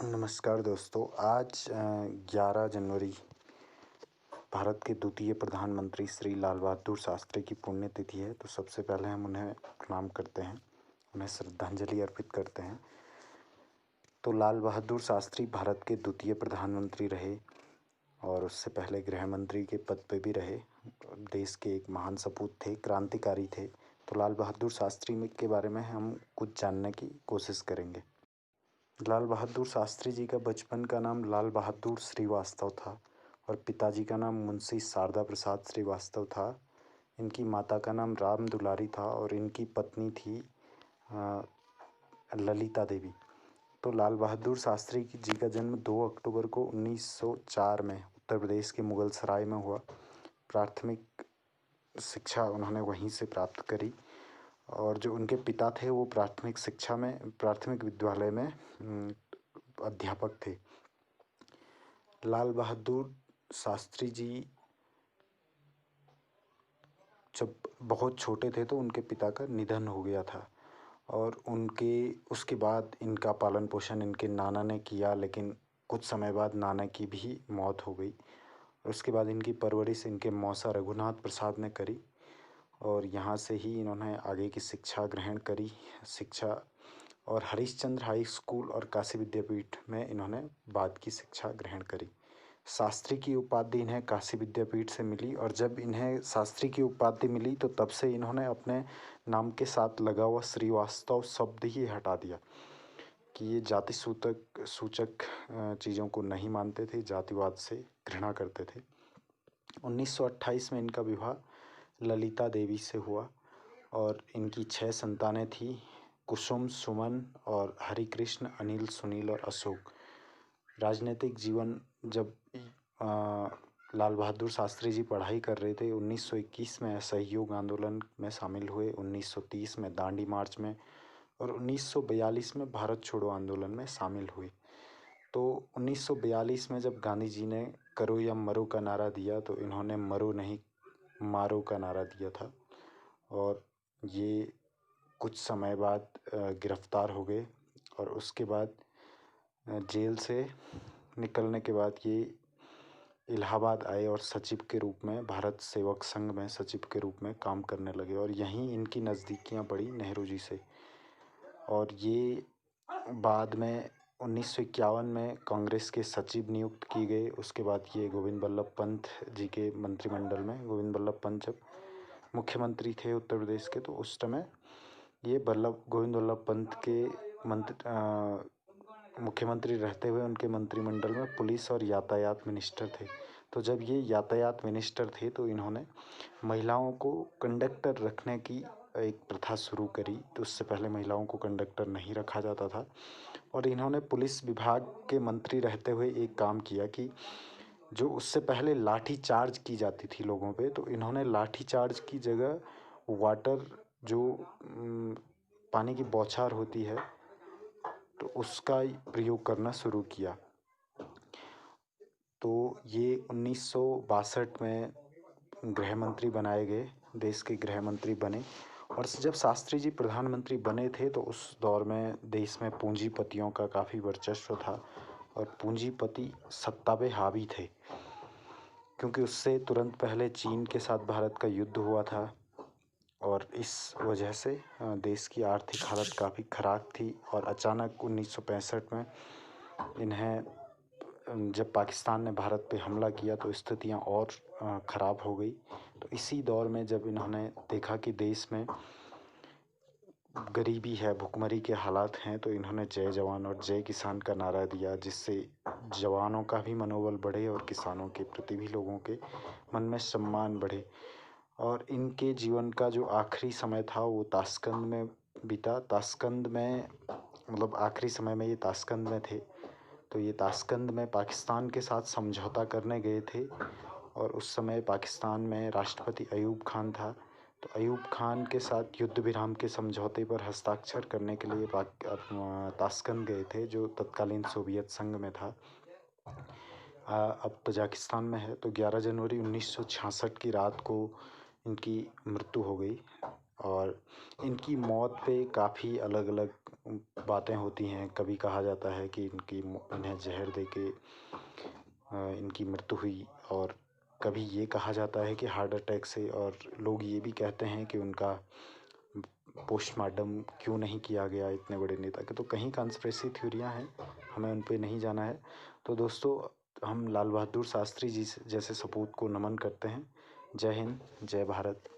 नमस्कार दोस्तों। आज 11 जनवरी भारत के द्वितीय प्रधानमंत्री श्री लाल बहादुर शास्त्री की पुण्यतिथि है। तो सबसे पहले हम उन्हें प्रणाम करते हैं, उन्हें श्रद्धांजलि अर्पित करते हैं। तो लाल बहादुर शास्त्री भारत के द्वितीय प्रधानमंत्री रहे और उससे पहले गृह मंत्री के पद पे भी रहे। देश के एक महान सपूत थे, क्रांतिकारी थे। तो लाल बहादुर शास्त्री के बारे में हम कुछ जानने की कोशिश करेंगे। लाल बहादुर शास्त्री जी का बचपन का नाम लाल बहादुर श्रीवास्तव था और पिताजी का नाम मुंशी शारदा प्रसाद श्रीवास्तव था। इनकी माता का नाम राम दुलारी था और इनकी पत्नी थी ललिता देवी। तो लाल बहादुर शास्त्री जी का जन्म 2 अक्टूबर को 1904 में उत्तर प्रदेश के मुगल सराय में हुआ। प्राथमिक शिक्षा उन्होंने वहीं से प्राप्त करी और जो उनके पिता थे वो प्राथमिक विद्यालय में अध्यापक थे। लाल बहादुर शास्त्री जी जब बहुत छोटे थे तो उनके पिता का निधन हो गया था और उसके बाद इनका पालन पोषण इनके नाना ने किया, लेकिन कुछ समय बाद नाना की भी मौत हो गई। उसके बाद इनकी परवरिश इनके मौसा रघुनाथ प्रसाद ने करी और यहाँ से ही इन्होंने आगे की शिक्षा ग्रहण करी। और हरिश्चंद्र हाई स्कूल और काशी विद्यापीठ में इन्होंने बाद की शिक्षा ग्रहण करी। शास्त्री की उपाधि इन्हें काशी विद्यापीठ से मिली और जब इन्हें शास्त्री की उपाधि मिली तो तब से इन्होंने अपने नाम के साथ लगा हुआ श्रीवास्तव शब्द ही हटा दिया कि ये जाति सूचक चीज़ों को नहीं मानते थे, जातिवाद से घृणा करते थे। 1928 में इनका विवाह ललिता देवी से हुआ और इनकी 6 संतानें थी, कुसुम, सुमन और हरिकृष्ण, अनिल, सुनील और अशोक। राजनीतिक जीवन जब लाल बहादुर शास्त्री जी पढ़ाई कर रहे थे 1921 में असहयोग आंदोलन में शामिल हुए, 1930 में दांडी मार्च में और 1942 में भारत छोड़ो आंदोलन में शामिल हुए। तो 1942 में जब गांधी जी ने करो या मरो का नारा दिया तो इन्होंने मरो नहीं मारो का नारा दिया था और ये कुछ समय बाद गिरफ्तार हो गए और उसके बाद जेल से निकलने के बाद ये इलाहाबाद आए और सचिव के रूप में भारत सेवक संघ में सचिव के रूप में काम करने लगे और यहीं इनकी नज़दीकियां बढ़ी नेहरू जी से। और ये बाद में 1951 में कांग्रेस के सचिव नियुक्त किए गए। उसके बाद ये गोविंद बल्लभ पंत जी के मंत्रिमंडल में, गोविंद बल्लभ पंत जब मुख्यमंत्री थे उत्तर प्रदेश के तो उस समय ये गोविंद बल्लभ पंत के मुख्यमंत्री रहते हुए उनके मंत्रिमंडल में पुलिस और यातायात मिनिस्टर थे। तो जब ये यातायात मिनिस्टर थे तो इन्होंने महिलाओं को कंडक्टर रखने की एक प्रथा शुरू करी। तो उससे पहले महिलाओं को कंडक्टर नहीं रखा जाता था और इन्होंने पुलिस विभाग के मंत्री रहते हुए एक काम किया कि जो उससे पहले लाठी चार्ज की जाती थी लोगों पे, तो इन्होंने लाठी चार्ज की जगह वाटर जो पानी की बौछार होती है तो उसका प्रयोग करना शुरू किया। तो ये 1962 में गृह मंत्री बनाए गए, देश के गृह मंत्री बने और जब शास्त्री जी प्रधानमंत्री बने थे तो उस दौर में देश में पूंजीपतियों का काफ़ी वर्चस्व था और पूंजीपति सत्ता पे हावी थे, क्योंकि उससे तुरंत पहले चीन के साथ भारत का युद्ध हुआ था और इस वजह से देश की आर्थिक हालत काफ़ी ख़राब थी। और अचानक 1965 में इन्हें जब पाकिस्तान ने भारत पे हमला किया तो स्थितियाँ और ख़राब हो गई। तो इसी दौर में जब इन्होंने देखा कि देश में गरीबी है, भुखमरी के हालात हैं, तो इन्होंने जय जवान और जय किसान का नारा दिया, जिससे जवानों का भी मनोबल बढ़े और किसानों के प्रति भी लोगों के मन में सम्मान बढ़े। और इनके जीवन का जो आखिरी समय था वो ताशकंद में बीता। ताशकंद में मतलब आखिरी समय में ये ताशकंद में थे। तो ये ताशकंद में पाकिस्तान के साथ समझौता करने गए थे और उस समय पाकिस्तान में राष्ट्रपति अयूब खान था। तो अयूब खान के साथ युद्ध विराम के समझौते पर हस्ताक्षर करने के लिए ताशकंद गए थे, जो तत्कालीन सोवियत संघ में था, अब तजाकिस्तान में है। तो 11 जनवरी 1966 की रात को इनकी मृत्यु हो गई और इनकी मौत पे काफ़ी अलग अलग बातें होती हैं। कभी कहा जाता है कि इन्हें जहर दे के इनकी मृत्यु हुई, और कभी ये कहा जाता है कि हार्ट अटैक से, और लोग ये भी कहते हैं कि उनका पोस्टमार्टम क्यों नहीं किया गया इतने बड़े नेता के। तो कहीं कॉन्स्पिरेसी थ्योरियाँ हैं, हमें उन पे नहीं जाना है। तो दोस्तों, हम लाल बहादुर शास्त्री जी जैसे सपूत को नमन करते हैं। जय हिंद, जय भारत।